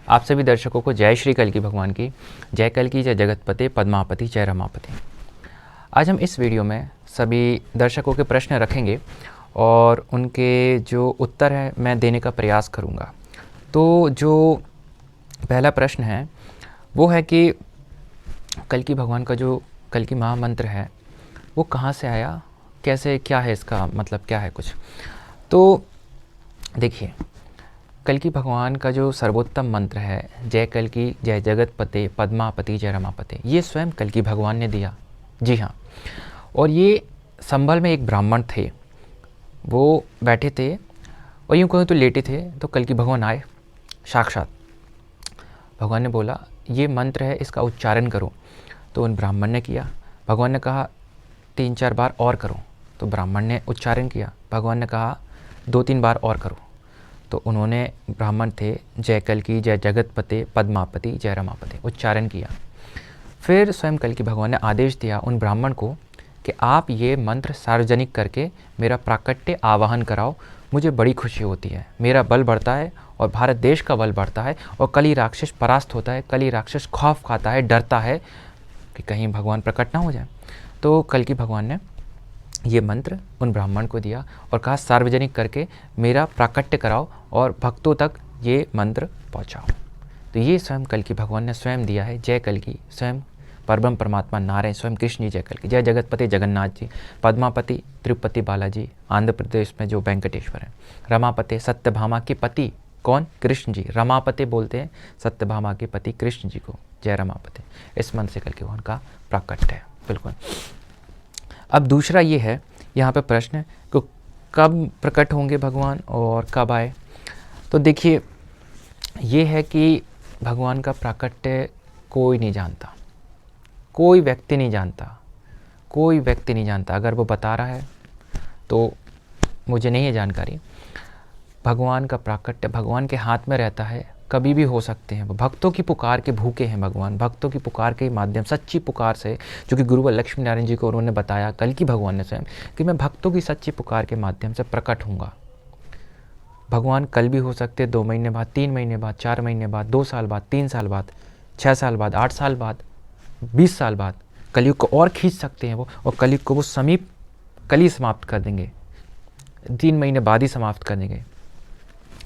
आप सभी दर्शकों को जय श्री कल्कि भगवान की, जय कल्कि, जय जगतपते, पद्मापति, जय रमापति। आज हम इस वीडियो में सभी दर्शकों के प्रश्न रखेंगे और उनके जो उत्तर हैं मैं देने का प्रयास करूंगा। तो जो पहला प्रश्न है वो है कि कल्कि भगवान का जो कल्कि महामंत्र है वो कहाँ से आया, कैसे, क्या है इसका मतलब, क्या है कुछ। तो देखिए, कल्कि भगवान का जो सर्वोत्तम मंत्र है जय कल्कि, जय जगतपते, पद्मापति, जय रमापते, ये स्वयं कल्कि भगवान ने दिया। जी हाँ। और ये संभल में एक ब्राह्मण थे, वो बैठे थे और यूँ कहूँ तो लेटे थे, तो कल्कि भगवान आए साक्षात। भगवान ने बोला ये मंत्र है, इसका उच्चारण करो। तो उन ब्राह्मण ने किया। भगवान ने कहा 3-4 बार और करो। तो ब्राह्मण ने उच्चारण किया। भगवान ने कहा 2-3 बार और करो। तो उन्होंने, ब्राह्मण थे, जय कल्कि, जय जगतपते, पद्मापति, जय रमापते उच्चारण किया। फिर स्वयं कल्कि भगवान ने आदेश दिया उन ब्राह्मण को कि आप ये मंत्र सार्वजनिक करके मेरा प्राकट्य आवाहन कराओ, मुझे बड़ी खुशी होती है, मेरा बल बढ़ता है और भारत देश का बल बढ़ता है और कली राक्षस परास्त होता है, कली राक्षस खौफ खाता है, डरता है कि कहीं भगवान प्रकट ना हो जाए। तो कल्कि भगवान ने ये मंत्र उन ब्राह्मण को दिया और कहा सार्वजनिक करके मेरा प्राकट्य कराओ और भक्तों तक ये मंत्र पहुंचाओ। तो ये स्वयं कल्कि भगवान ने स्वयं दिया है। जय कल्कि, स्वयं परब्रह्म परमात्मा नारायण स्वयं कृष्ण जी जय कल्कि, जय जगतपति जगन्नाथ जी, पद्मापति तिरुपति बालाजी आंध्र प्रदेश में जो वेंकटेश्वर है, रमापति सत्यभामा के पति कौन, कृष्ण जी, रमापति बोलते हैं सत्यभामा के पति कृष्ण जी को, जय रमापति। इस मंत्र से कल्कि भगवान का प्राकट्य है। बिल्कुल। अब दूसरा ये है, यहाँ पे प्रश्न कि कब प्रकट होंगे भगवान और कब आए। तो देखिए, ये है कि भगवान का प्राकट्य कोई नहीं जानता, कोई व्यक्ति नहीं जानता, कोई व्यक्ति नहीं जानता। अगर वो बता रहा है तो मुझे नहीं है जानकारी। भगवान का प्राकट्य भगवान के हाथ में रहता है, कभी भी हो सकते हैं। भक्तों की पुकार के भूखे हैं भगवान, भक्तों की पुकार के माध्यम, सच्ची पुकार से, जो कि गुरुवर लक्ष्मी नारायण जी को उन्होंने बताया कल्कि भगवान ने स्वयं कि मैं भक्तों की सच्ची पुकार के माध्यम से प्रकट होऊंगा। भगवान कल भी हो सकते, 2 महीने बाद, 3 महीने बाद, 4 महीने बाद, 2 साल बाद, 3 साल बाद, 6 साल बाद, 8 साल बाद, 20 साल बाद कलयुग को और खींच सकते हैं वो, और कलयुग को वो समीप कल समाप्त कर देंगे, 3 महीने बाद ही समाप्त कर देंगे।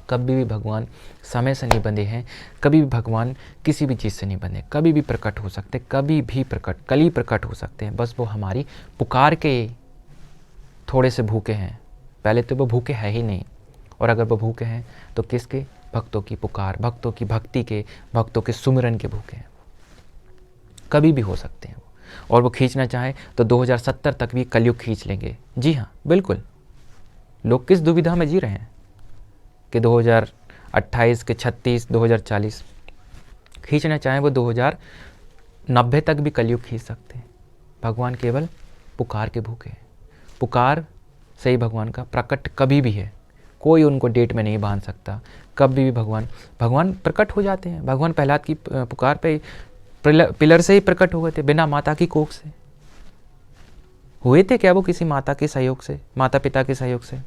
कभी भी भगवान समय से नहीं बंधे हैं, कभी भी भगवान किसी भी चीज़ से नहीं बंधे, कभी भी प्रकट हो सकते, कभी भी प्रकट, कल ही प्रकट हो सकते हैं। बस वो हमारी पुकार के थोड़े से भूखे हैं। पहले तो वो भूखे है ही नहीं, और अगर वो भूखे हैं तो किसके, भक्तों की पुकार, भक्तों की भक्ति के, भक्तों के सुमिरन के भूखे हैं। कभी भी हो सकते हैं वो, और वो खींचना चाहें तो 2070 तक भी कलयुग खींच लेंगे। जी हाँ, बिल्कुल। लोग किस दुविधा में जी रहे हैं कि 2028 के 36, 2040 खींचना चाहें वो 2090 तक भी कलयुग खींच सकते हैं। भगवान केवल पुकार के भूखे हैं। पुकार से ही भगवान का प्रकट कभी भी है, कोई उनको डेट में नहीं बांध सकता। कभी भी भगवान प्रकट हो जाते हैं। भगवान प्रहलाद की पुकार पे पिलर से ही प्रकट हो गए थे, बिना माता की कोख से। हुए थे क्या वो किसी माता के सहयोग से, माता पिता के सहयोग से?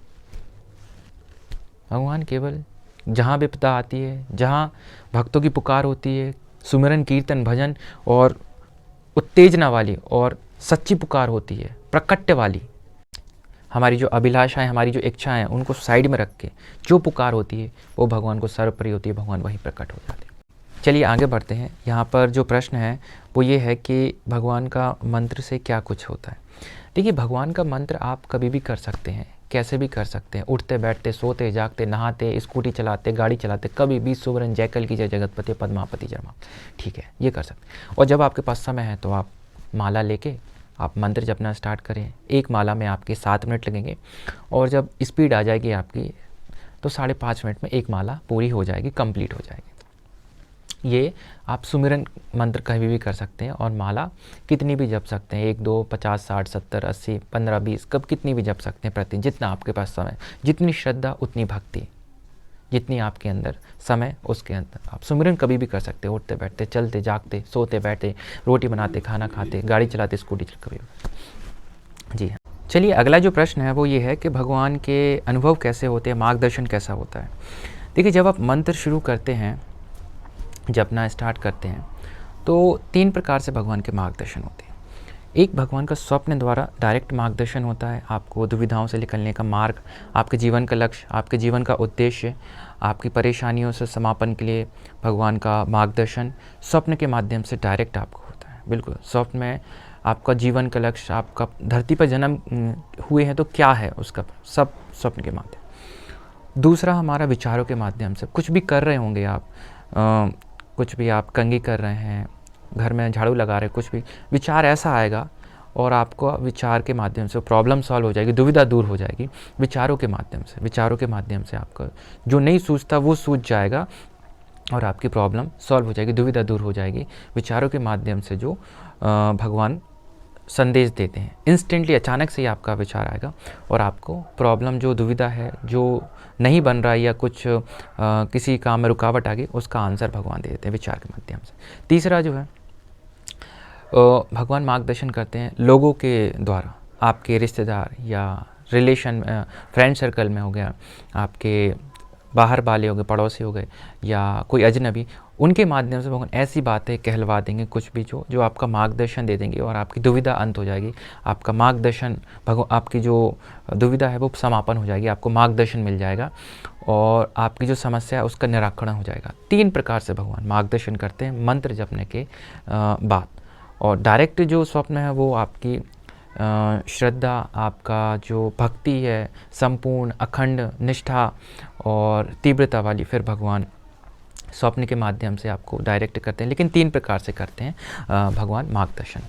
भगवान केवल जहाँ विपदा आती है, जहाँ भक्तों की पुकार होती है, सुमिरन कीर्तन भजन और उत्तेजना वाली और सच्ची पुकार होती है, प्रकट्य वाली, हमारी जो अभिलाषाएं, हमारी जो इच्छाएं हैं, उनको साइड में रख के जो पुकार होती है वो भगवान को सर्वप्रिय होती है, भगवान वहीं प्रकट हो जाते हैं। चलिए आगे बढ़ते हैं। यहाँ पर जो प्रश्न है वो ये है कि भगवान का मंत्र से क्या कुछ होता है। देखिए, भगवान का मंत्र आप कभी भी कर सकते हैं, कैसे भी कर सकते हैं, उठते बैठते, सोते जागते, नहाते, स्कूटी चलाते, गाड़ी चलाते, कभी भी सुवर्ण जय कल्कि, जय जगतपति, पद्मापति, जय रमापति, ठीक है, ये कर सकते हैं। और जब आपके पास समय है तो आप माला लेके आप मंत्र जपना स्टार्ट करें। एक माला में आपके 7 मिनट लगेंगे, और जब स्पीड आ जाएगी आपकी तो 5.5 मिनट में एक माला पूरी हो जाएगी, कंप्लीट हो जाएगी। ये आप सुमिरन मंत्र कभी भी कर सकते हैं, और माला कितनी भी जप सकते हैं, 1, 2, 50, 60, 70, 80, 15, 20, कब कितनी भी जप सकते हैं प्रति, जितना आपके पास समय, जितनी श्रद्धा उतनी भक्ति, जितनी आपके अंदर समय उसके अंदर आप सुमिरन कभी भी कर सकते हैं। उठते बैठते, चलते जागते, सोते बैठते, रोटी बनाते, खाना खाते, गाड़ी चलाते, स्कूटी चलाते, कभी भी। जी हाँ। चलिए अगला जो प्रश्न है वो ये है कि भगवान के अनुभव कैसे होते हैं, मार्गदर्शन कैसा होता है। देखिए, जब आप मंत्र शुरू करते हैं जपना स्टार्ट करते हैं तो 3 प्रकार से भगवान के मार्गदर्शन होते हैं। एक भगवान का स्वप्न द्वारा डायरेक्ट मार्गदर्शन होता है, आपको दुविधाओं से निकलने का मार्ग, आपके जीवन का लक्ष्य, आपके जीवन का उद्देश्य, आपकी परेशानियों से समापन के लिए भगवान का मार्गदर्शन स्वप्न के माध्यम से डायरेक्ट आपको होता है। बिल्कुल, स्वप्न में आपका जीवन का लक्ष्य, आपका धरती पर जन्म हुए हैं तो क्या है उसका, सब स्वप्न के माध्यम। दूसरा हमारा विचारों के माध्यम से, कुछ भी कर रहे होंगे आप, कुछ भी आप कंघी कर रहे हैं, घर में झाड़ू लगा रहे हैं, कुछ भी विचार ऐसा आएगा और आपको विचार के माध्यम से प्रॉब्लम सॉल्व हो जाएगी, दुविधा दूर हो जाएगी विचारों के माध्यम से। विचारों के माध्यम से आपका जो नहीं सूझता वो सूझ जाएगा और आपकी प्रॉब्लम सॉल्व हो जाएगी, दुविधा दूर हो जाएगी विचारों के माध्यम से। जो भगवान संदेश देते हैं, इंस्टेंटली अचानक से ही आपका विचार आएगा और आपको प्रॉब्लम, जो दुविधा है, जो नहीं बन रहा है या कुछ किसी काम में रुकावट आ गई, उसका आंसर भगवान दे देते हैं विचार के माध्यम से। तीसरा जो है भगवान मार्गदर्शन करते हैं लोगों के द्वारा, आपके रिश्तेदार या रिलेशन, फ्रेंड सर्कल में हो गया, आपके बाहर वाले हो गए, पड़ोसी हो गए या कोई अजनबी, उनके माध्यम से भगवान ऐसी बातें कहलवा देंगे, कुछ भी जो आपका मार्गदर्शन दे देंगे और आपकी दुविधा अंत हो जाएगी। आपका मार्गदर्शन, आपकी जो दुविधा है वो समापन हो जाएगी, आपको मार्गदर्शन मिल जाएगा और आपकी जो समस्या है उसका निराकरण हो जाएगा। 3 प्रकार से भगवान मार्गदर्शन करते हैं मंत्र जपने के बाद। और डायरेक्ट जो स्वप्न है वो आपकी श्रद्धा, आपका जो भक्ति है, संपूर्ण अखंड निष्ठा और तीव्रता वाली, फिर भगवान स्वप्न के माध्यम से आपको डायरेक्ट करते हैं, लेकिन 3 प्रकार से करते हैं भगवान मार्गदर्शन।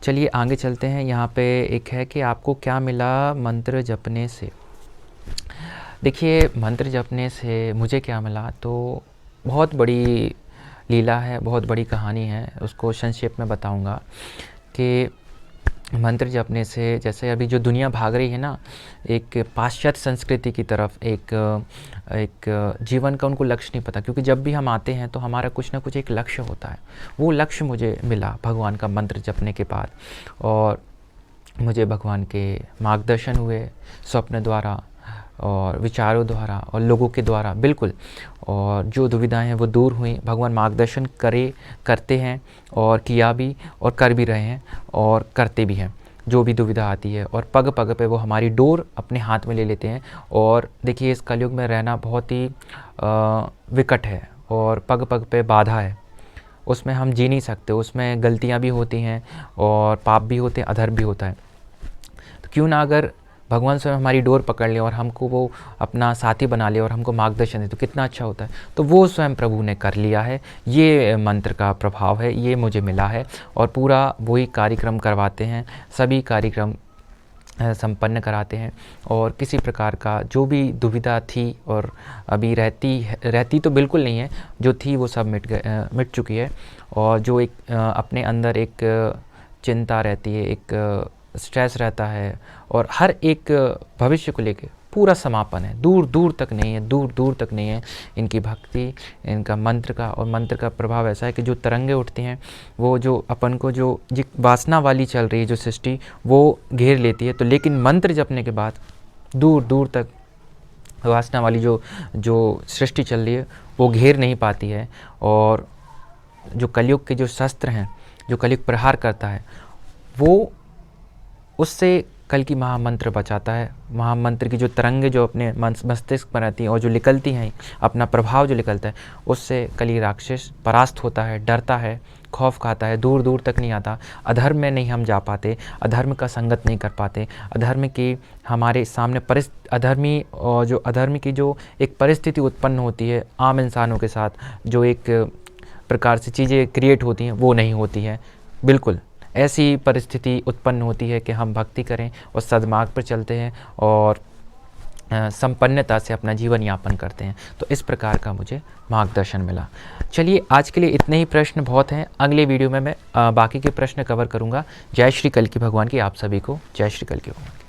चलिए आगे चलते हैं। यहाँ पे एक है कि आपको क्या मिला मंत्र जपने से। देखिए, मंत्र जपने से मुझे क्या मिला, तो बहुत बड़ी लीला है, बहुत बड़ी कहानी है, उसको संक्षेप में बताऊंगा कि मंत्र जपने से, जैसे अभी जो दुनिया भाग रही है ना एक पाश्चात्य संस्कृति की तरफ, एक जीवन का उनको लक्ष्य नहीं पता, क्योंकि जब भी हम आते हैं तो हमारा कुछ ना कुछ एक लक्ष्य होता है। वो लक्ष्य मुझे मिला भगवान का मंत्र जपने के बाद और मुझे भगवान के मार्गदर्शन हुए स्वप्न द्वारा और विचारों द्वारा और लोगों के द्वारा, बिल्कुल। और जो दुविधाएं हैं वो दूर हुई, भगवान मार्गदर्शन करते हैं और किया भी और कर भी रहे हैं और करते भी हैं जो भी दुविधा आती है, और पग पग पे वो हमारी डोर अपने हाथ में ले लेते हैं। और देखिए, इस कलयुग में रहना बहुत ही विकट है और पग पग पे बाधा है, उसमें हम जी नहीं सकते, उसमें गलतियाँ भी होती हैं और पाप भी होते हैं, अधर्म भी होता है। तो क्यों ना अगर भगवान स्वयं हमारी डोर पकड़ ले और हमको वो अपना साथी बना ले और हमको मार्गदर्शन दे, तो कितना अच्छा होता है। तो वो स्वयं प्रभु ने कर लिया है, ये मंत्र का प्रभाव है, ये मुझे मिला है और पूरा वही कार्यक्रम करवाते हैं, सभी कार्यक्रम संपन्न कराते हैं। और किसी प्रकार का जो भी दुविधा थी और अभी रहती तो बिल्कुल नहीं है, जो थी वो सब मिट चुकी है। और जो एक अपने अंदर एक चिंता रहती है, एक स्ट्रेस रहता है और हर एक भविष्य को लेके पूरा समापन है, दूर दूर तक नहीं है, दूर दूर तक नहीं है इनकी भक्ति, इनका मंत्र का। और मंत्र का प्रभाव ऐसा है कि जो तरंगे उठती हैं वो जो अपन को जो वासना वाली चल रही है जो सृष्टि, वो घेर लेती है। तो लेकिन मंत्र जपने के बाद दूर दूर तक वासना वाली जो सृष्टि चल रही है वो घेर नहीं पाती है। और जो कलयुग के जो शस्त्र हैं, जो कलयुग प्रहार करता है, वो उससे कल की महामंत्र बचाता है। महामंत्र की जो तरंगे जो अपने मस्तिष्क पर रहती हैं और जो निकलती हैं, अपना प्रभाव जो निकलता है, उससे कली राक्षस परास्त होता है, डरता है, खौफ खाता है, दूर दूर तक नहीं आता। अधर्म में नहीं हम जा पाते, अधर्म का संगत नहीं कर पाते, अधर्म की हमारे सामने अधर्मी और जो अधर्म की जो एक परिस्थिति उत्पन्न होती है आम इंसानों के साथ, जो एक प्रकार से चीज़ें क्रिएट होती हैं, वो नहीं होती है। बिल्कुल ऐसी परिस्थिति उत्पन्न होती है कि हम भक्ति करें और सद्मार्ग पर चलते हैं और संपन्नता से अपना जीवन यापन करते हैं। तो इस प्रकार का मुझे मार्गदर्शन मिला। चलिए, आज के लिए इतने ही प्रश्न बहुत हैं। अगले वीडियो में मैं बाकी के प्रश्न कवर करूंगा। जय श्री कल्कि भगवान की आप सभी को जय श्री कल्कि भगवान की।